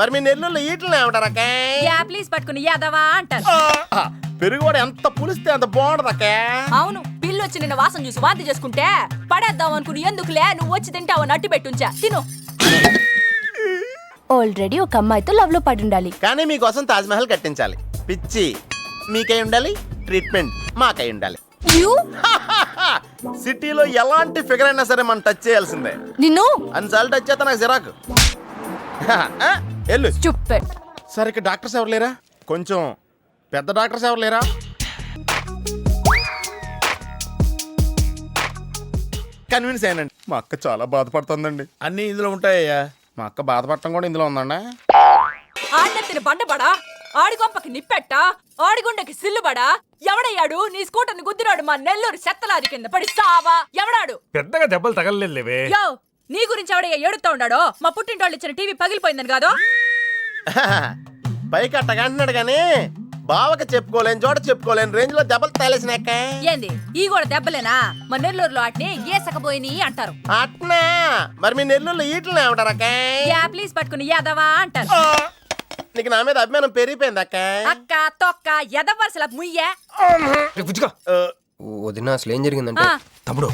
మరి మీ నెల్లూరులో ఈటలు ఏమంటారక్క? ప్లీజ్ పట్టుకుని యాదవా అంటారు. పెరుగు కూడా ఎంత పులిస్తే అంత బాగుంటదక్క. అవును, పిల్లు వచ్చి నిన్న వాసన చూసి వాంతి చేసుకుంటే పడేద్దాం అనుకుని ఎందుకులే నువ్వు వచ్చి తింటావు నట్టి పెట్టుంచా తిను. ఆల్రెడీ ఒక అమ్మాయితో లవ్ లో పడి ఉండాలి, కానీ మీకోసం తాజ్ మహల్ కట్టించాలి. పిచ్చి మీకై ఉండాలి, ట్రీట్మెంట్ మాకై ఉండాలి. సిటీలో ఎలాంటి ఫిగర్ అయినా సరే మనం టచ్ చేయాల్సిందే. నిన్ను అన్నిసార్లు టచ్ చేస్తా నాకు చిరాకు. వెళ్ళు. స్టూపిడ్. సరే ఇక్కడ డాక్టర్స్ ఎవరు లేరా? కొంచెం పెద్ద డాక్టర్స్ ఎవరు లేరా? కన్విన్స్ అయ్యానండి. మా అక్క చాలా బాధపడుతుందండి. అన్ని ఇందులో ఉంటాయ్యా. మా అక్క బాధపడటం కూడా ఇందులో ఉందండి. ఆడినెత్తిన బండబడా, ఆడి గొంపకి నిప్పెట్ట, ఆడిగుండకి సిల్లుబడా, ఎవడయ్యాడు నీ స్కూటర్ని గుద్దినాడు మా నెల్లూరు చెత్తలాది కింద పడి సావా? ఎవడాడు? పెద్దగా దెబ్బలు తగలలేవే. యో, నీ గురించి ఎవడయ్యా ఏడుతా ఉన్నాడో? మా పుట్టింటోళ్ళు ఇచ్చిన టీవీ పగిలిపోయిందని కాదు. పైకి అట్టగా అంటున్నాడు కానీ బావకి చెప్పుకోలేని చోట చెప్పుకోలేని రేంజ్ లో దెబ్బలు తేలేసినాక. ఏంది ఈ కూడా దెబ్బలేనా? మా నెల్లూరులో అట్నే ఏసకపోయిని అంటారు. అట్నా? మరి మీ నెల్లూరులో ఈటలు ఏమంటారక్క? ప్లీజ్ పట్టుకుని యాదవా అంటారు. నీకు నా మీద అభిమానం పెరిగిపోయింది అక్క. అక్క తొక్క ఎదవరసల ముయ్యే. వదిన అసలు ఏం జరిగిందంటే తమ్ముడు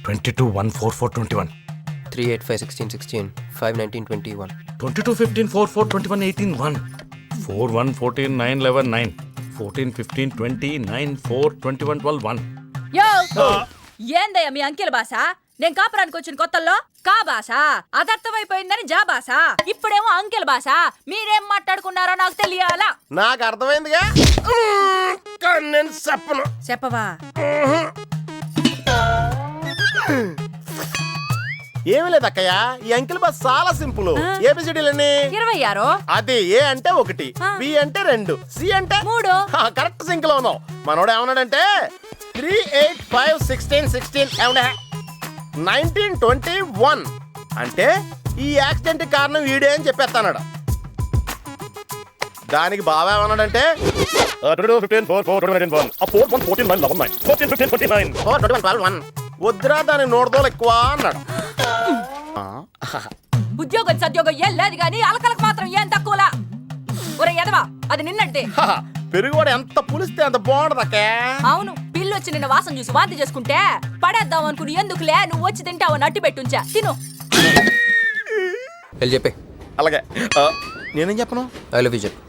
22-1-4-4-21 385-16-16 5-19-21 22-15-4-4-21-18-1 4-1-14-9-11-9 14-15-20-9-4-21-12-1. యో, ఏందయ్యా మీ అంకెల భాష? నేను కాపురానికి వచ్చిన కొత్తల్లో కా భాష అదర్థమైపోయిందని జా భాష, ఇప్పుడేమో అంకెల భాష. మీరేం మాట్లాడుకున్నారో నాకు తెలియాలా? నాకు అర్థమైందిగా, కానీ నేను చెప్పను. చెప్పవా? ఏమి లేదు అక్కయ్య, ఈ అంకిల్ బస్ చాలా సింపుల్. ఏబిసిడీలన్నీ 26. అది ఏ అంటే 1, బి అంటే 2, సి అంటే 3. కరెక్ట్ సింక్ లో ఉన్నావు. మనోడు ఏమన్నాడంటే 3, 8, 5, 16, 16 19-21 అంటే ఈ యాక్సిడెంట్ కారణం వీడే అని చెప్పేస్తాడు. దానికి బాగా ఏమన్నాడంటే 4-1-14-9-11-9 వద్దురా దాని నోడదోలు ఎక్కువ అన్నాడు. ఉద్యోగం సద్యోగం ఏం లేదు గాని అలకలకు మాత్రం ఏం తక్కువలా. ఒరే ఎదవా, అది నిన్నంటే. పెరుగు కూడా ఎంత పులిస్తే అంత బాగుంటది అక్క. అవును, పిల్లు వచ్చి నిన్న వాసన చూసి వాంతి చేసుకుంటే పడేద్దాం అనుకుని ఎందుకులే నువ్వు వచ్చి తింటావు నట్టి పెట్టుంచా తిను. వెళ్ళి చెప్పే. అలాగే. నేనేం చెప్పను? ఐ లవ్ యూ చెప్పు.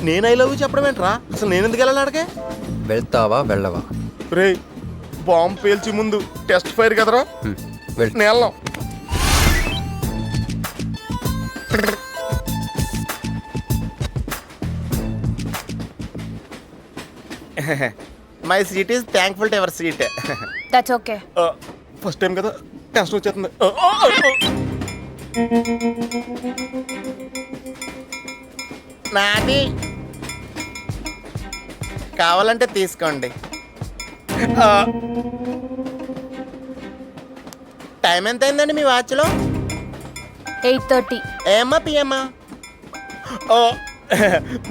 నేను ఐ లవ్ యూ చెప్పడం ఏంట్రా? అసలు నేను ఎందుకు వెళ్ళాలి అడగే? వెళ్తావా వెళ్ళవా? రే బాంబు పేల్చి ముందు టెస్ట్ ఫైర్ కదరా. వెళ్ళు. నేను వెళ్ళాం. My seat is thankful to ever seat. That's okay. First time కదా, టెన్షన్ వచ్చేస్తుంది. నాది కావాలంటే తీసుకోండి. టైం ఎంత అయిందండి మీ వాచ్లో? 8:30. ఏమ్మా పిఎమ్మా? ఓ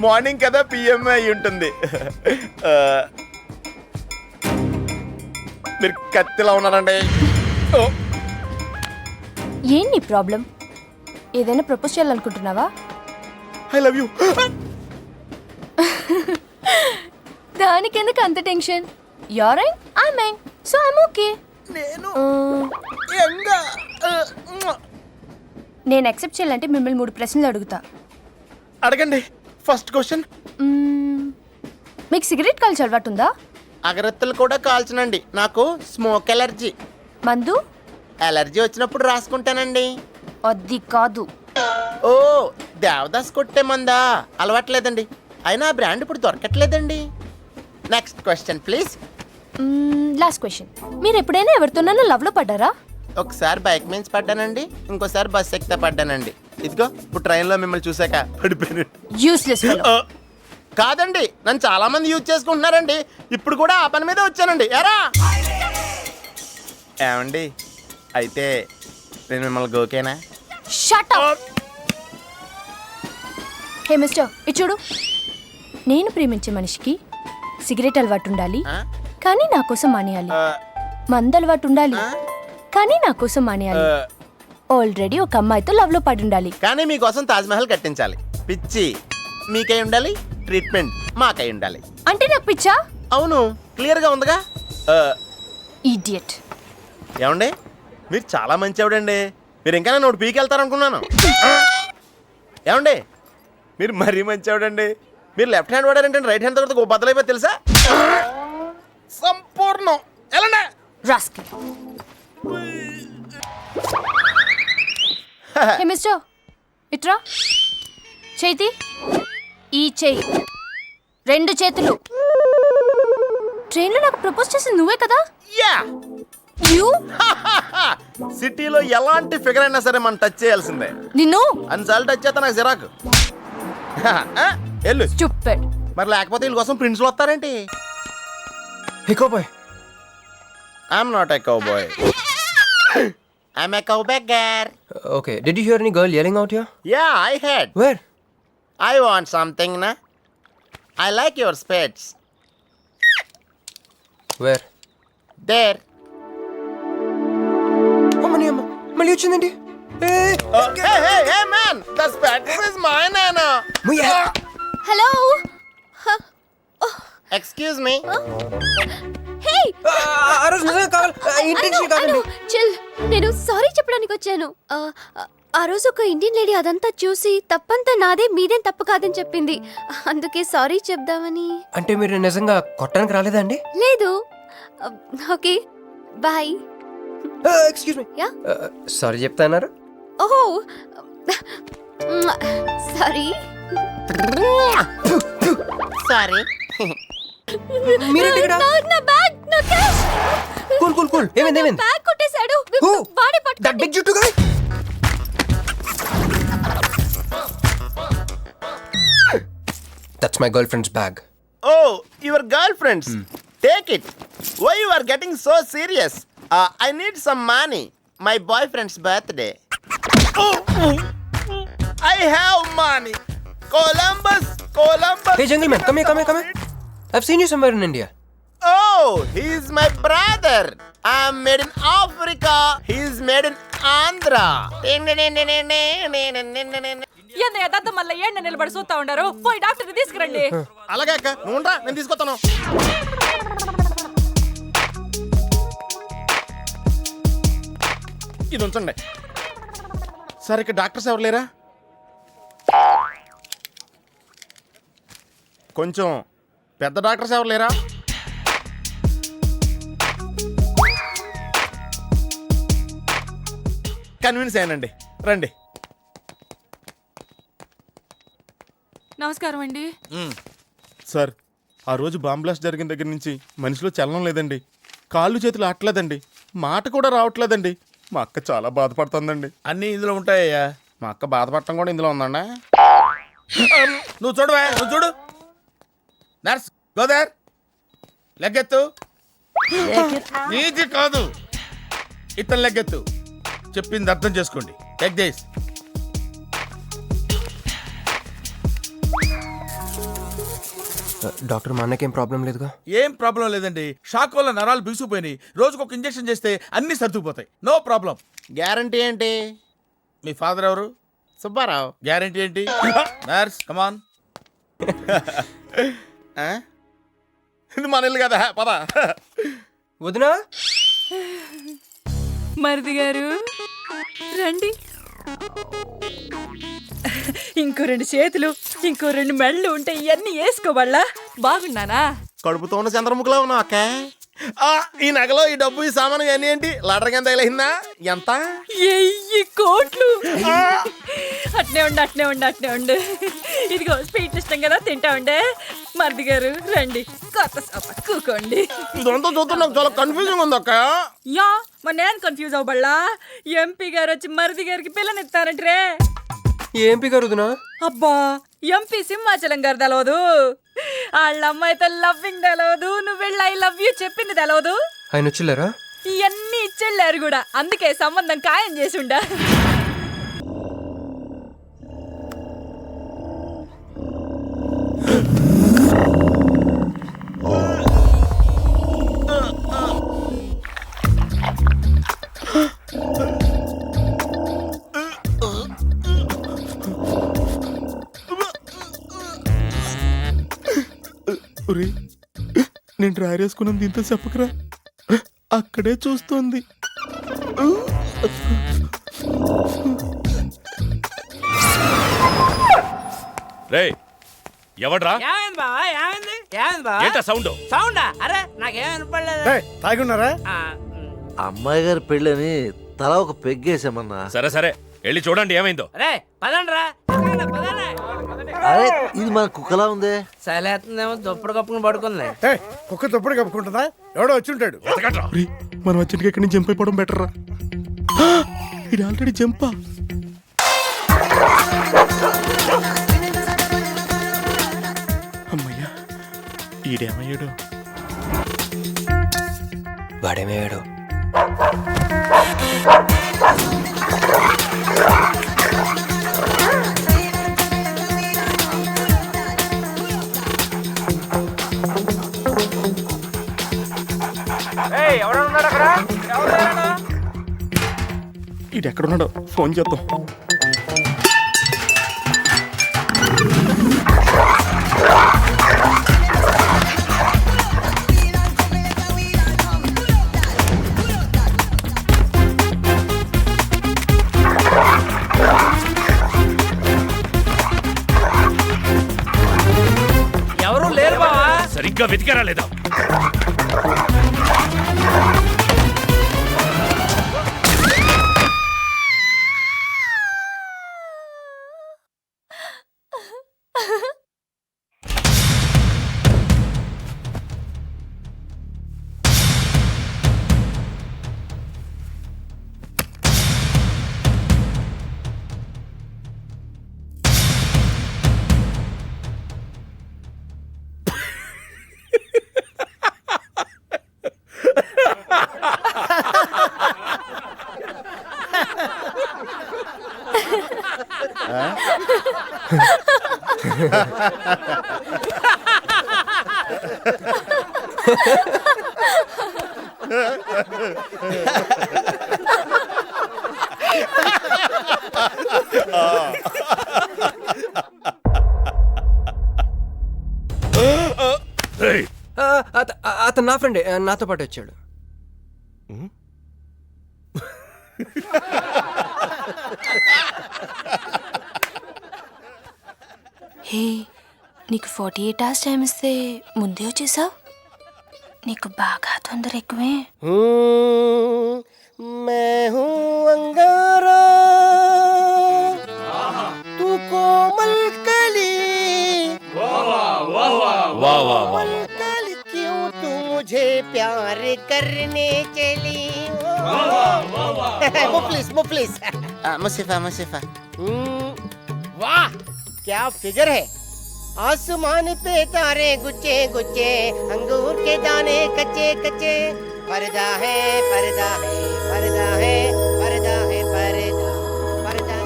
మార్నింగ్ కదా, పిఎం అయి ఉంటుంది. మీరు కత్తిలా ఉన్నారండి. ఏం నీ ప్రాబ్లం? ఏదైనా ప్రపోజ్ చేయాలనుకుంటున్నావా? I love you. దానికి ఎందుకు అంత tension? You're young, I'm young, so I'm okay. నేను యాక్సెప్ట్ చేయాలంటే మిమ్మల్ని 3 ప్రశ్నలు అడుగుతా. అడగండి. ఫస్ట్ క్వశ్చన్, మీకు సిగరెట్ కాల్చి అలవాటు ఉందా? అగరత్తులు కూడా కాల్చనండి, నాకు స్మోక్ ఎలర్జీ. మందు? ఎలర్జీ వచ్చినప్పుడు రాసుకుంటానండి. అది కాదు. ఓ దేవదాస్ కొట్టే మందా? అలవాట్లేదండి, అయినా ఆ బ్రాండ్ ఇప్పుడు దొరకట్లేదండి. Next question please. Last question, మీరు ఎప్పుడైనా ఎవరితోనైనా లవ్లో పడ్డారా? ఒకసారి బైక్ మీద పడ్డానండి, ఇంకోసారి బస్ ఎక్కితే పడ్డానండి. ఇదిగో ఇప్పుడు ట్రైన్లో మిమ్మల్ని చూసాక పడిపోయాను. Useless fellow. కాదండి, నన్ను చాలా మంది యూజ్ చేసుకుంటున్నారండి. ఇప్పుడు కూడా ఆ పని మీద వచ్చానండి. ఎరా ఏమండి, అయితే నేను మిమ్మల్ని గోకేనా? Shut up. హే మిస్టర్, ఇది చూడు. నేను ప్రేమించే మనిషికి సిగరెట్ అలవాటు ఉండాలి, కానీ నా కోసం మానేయాలి. మందు అలవాటు ఉండాలి, కానీ నా కోసం మానేయాలి. ఆల్రెడీ ఒక అమ్మాయితో లవ్ లో పడి ఉండాలి. కానీ మీకోసం తాజ్మహల్ కట్టించాలి. పిచ్చి మీకై ఉండాలి, ట్రీట్మెంట్ మాకై ఉండాలి. అంటే నాకు పిచ్చా? అవును, క్లియర్గా ఉందిగా. ఇడియట్. ఏమండి మీరు చాలా మంచి ఆవిడండి. మీరు ఇంకా నన్ను పీకి వెళ్తారనుకున్నాను. ఏమండి మీరు మరీ మంచి ఆవిడండి. మీరు లెఫ్ట్ హ్యాండ్ వాడారంటే రైట్ హ్యాండ్ తర్వాత బద్దలైపోయి తెలుసా? సంపూర్ణం. ఎలాండి రాస్కల్. హే మిస్టర్, ఇట్రా. చేతి ఈ చేయి, 2 చేతులు. ట్రైన్లో నాకు ప్రపోజ్ చేసింది నువ్వే కదా? యా. యూ సిటీలో ఎలాంటి ఫిగర్ అయినా సరే మనం టచ్ చేయాల్సిందే. నిన్ను అన్నిసార్లు టచ్ చేస్తా నాకు చిరాకు. వెళ్ళు. స్టూపిడ్. మరి లేకపోతే వీళ్ళ కోసం ప్రిన్స్లు వస్తారేంటి? Hey, cowboy. I'm not a cowboy. I'm a cowbeggar. Okay, did you hear any girl yelling out here? Yeah, I heard. Where? I want something, na? I like your spades. Where? There. అమ్మని అమ్మ, మళ్ళీ వచ్చిందండి. Hey, man! The spades is mine, Anna. Hello. Excuse me. హే, ఆ రోజు నిజంగా కావాలి, intention కాదండి. Chill. నేను సారీ చెప్పడానికి వచ్చాను. ఆ రోజు ఒక ఇండియన్ లేడీ అదంతా చూసి తప్పంతా నాదే, మీదేం తప్పు కాదని చెప్పింది. అందుకే సారీ చెప్దామని. అంటే మీరు నిజంగా కొట్టడానికి రాలేదా అండి? లేదు. Okay, bye. Excuse me. Yeah. Sorry చెప్తాన్నారు. ఓహో, సారీ. Sorry. మీరేంటి ఇక్కడ? నా బ్యాగ్, నా క్యాష్. కూల్. ఏమైంది? బ్యాగ్ కొట్టేశాడు. Who? వాడే That పట్టుకోండి. big juttu guy? That's my girlfriend's bag. Oh, your girlfriends. Take it. Why you are getting so serious? I need some money. My boyfriend's birthday. I have money. Columbus. Hey, gentleman, come here. I've seen you somewhere in India. Oh, he's my brother. I'm made in Africa. He's made in Andhra. ఏంది అదంతా మళ్ళీ ఏంటి నిలబడి చూస్తా ఉండారు? పోయి డాక్టర్ని తీసుకురండి. అలాగే అక్క, నువ్వు ఉండరా, నేను తీసుకొస్తాను. ఇది ఉంచండి. సార్, ఇక్కడ డాక్టర్స్ ఎవరు లేరా? కొంచెం పెద్ద డాక్టర్స్ ఎవరు లేరా? కన్విన్స్ అయ్యానండి, రండి. నమస్కారం అండి. సార్, ఆ రోజు బాంబ్ బ్లాస్ట్ జరిగిన దగ్గర నుంచి మనిషిలో చలనం లేదండి. కాళ్ళు చేతులు ఆటలేదండి, మాట కూడా రావట్లేదండి. మా అక్క చాలా బాధపడుతుందండి. అన్నీ ఇందులో ఉంటాయ్యా. మా అక్క బాధపడటం కూడా ఇందులో ఉందండి. నువ్వు చూడవా, నువ్వు చూడు. నర్స్, గోదర్, లెగ్గెత్తు. నీది కాదు, ఇతను లెగ్గెత్తు. చెప్పింది అర్థం చేసుకోండి. Take this. డాక్టర్, మా అన్నకేం ప్రాబ్లం లేదుగా? ఏం ప్రాబ్లం లేదండి. షాక్ వల్ల నరాలు బిగుసిపోయినాయి. రోజుకు ఒక ఇంజెక్షన్ చేస్తే అన్ని సర్దుకుపోతాయి. No problem. గ్యారంటీ ఏంటి? మీ ఫాదర్ ఎవరు? సుబ్బారావు. గ్యారంటీ ఏంటి? నర్స్, కమాన్. ఇది మన ఇల్లు కదా, పద. వదినా, మరిది గారు రండి. ఇంకో 2 చేతులు, ఇంకో 2 మెళ్ళు ఉంటే ఇవన్నీ వేసుకోవాళ్ళ. బాగున్నానా? కడుపుతో ఉన్న చంద్రముఖిలో ఉన్నావు అక్క. ఈ నగలో ఈ డబ్బు ఈ సామాను అన్నీ ఏంటి లడర్ కింద తగిలిందా? ఎంత? 1000 కోట్లు. అట్నే ఉండు. ఇదిగో స్వీట్లు ఇష్టం కదా, తింటా ఉండే. మరిది గారు రండి, కొత్త సోఫా కూకోండి. ఇదంతా చూస్తే నాకు చాలా కన్ఫ్యూజింగ్ ఉంది అక్క. యా, మరి నేను కన్ఫ్యూజ్ అవ్వబల్లా. ఎంపీ గారు వచ్చి మరిది గారికి పిల్లనిస్తారంటే. ఏంపి గారు వదినా? అబ్బా, ఎంపీ సింహాచలం గారు తెలవదు, వాళ్ళ అమ్మాయితో లవ్వింగ్ తెలవదు, నువ్వు వెళ్ళి ఐ లవ్ యూ చెప్పింది తెలవదు. ఆయన వచ్చిల్లారా? ఇవన్నీ ఇచ్చెళ్ళారు కూడా, అందుకే సంబంధం ఖాయం చేసి ఉండా. ఒరేయ్, నేను డ్రైర్ వేసుకున్నాను దీంతో చెప్పకరా, అక్కడే చూస్తోంది. రేయ్ ఎవడ్రా ఏమైంది బావా ఏమైంది ఏమైంది బావా ఏంటా సౌండ్? సౌండా అరే నాకేం వినపడలేదు తాగున్నారా? అమ్మాయి గారి పెళ్ళని తల ఒక పెగ్గేసామన్నా. సరే సరే వెళ్ళి చూడండి ఏమైందో. అరే పదండ్రా పదండి అరే ఇది మన కుక్కలా ఉంది. సలేస్తుందేమో దుప్పుడు కప్పుకుని పడుకుంది కుక్క తప్పుడు కప్పుకుంటుందా? ఎవడో వచ్చి ఉంటాడు. వెతకండ్రా. ఒరేయ్, మనం వచ్చిన ఇక్కడి నుంచి జంప్ అయిపోవడం బెటర్ రా. ఇది ఆల్రెడీ జంపా. అమ్మయ్యా, ఈడేమయ్యాడు? వాడేమయ్యాడు? ఈడు ఎక్కడున్నాడో ఫోన్ చేద్దాం. ఎవరు లేరు బావా సరిగ్గా వెతికారా లేదా? రేయ్, అతను నా ఫ్రెండే, నాతో పాటు వచ్చాడు. హే, నీకు 48 hours టైం ఇస్తే ముందే వచ్చేసావు. నీకు బాగా తొందర ఎక్కువే. मैं हूँ अंगारा तू कोमल कली कोमल कली क्यों तू मुझे प्यार करने चली मुफलिस मुसीफा वाह क्या फिगर है आसमान पे तारे गुच्चे गुच्चे अंगूर के दाने कच्चे कच्चे पर्दा है पर्दा है पर्दा है पर्दा है पर्दा पर्दा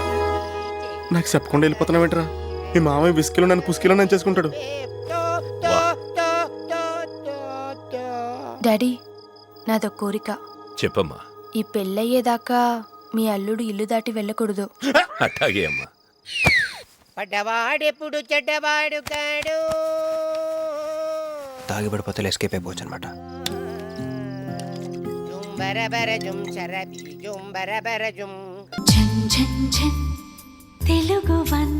నాకు చెప్పకుండా వెళ్ళిపోతున్నావు ఏంట్రా? మీ మామయ్య విస్కిలో నన్ను పుస్కిలో నన్ను చేసుకుంటాడు. డాడీ, నాదో కోరిక. చెప్పమ్మా. ఈ పెళ్ళయ్యేదాకా మీ అల్లుడు ఇల్లు దాటి వెళ్ళకూడదు. అట్టాగే అమ్మా. పడ్డవాడెప్పుడు చెడ్డవాడు కాడు. తాగి పడిపోతే ఎస్కేప్ అయిపోవచ్చు అనమాట. బరబర జుమ్ చరబి జుమ్ బరబర జుమ్ తెలుగు వన్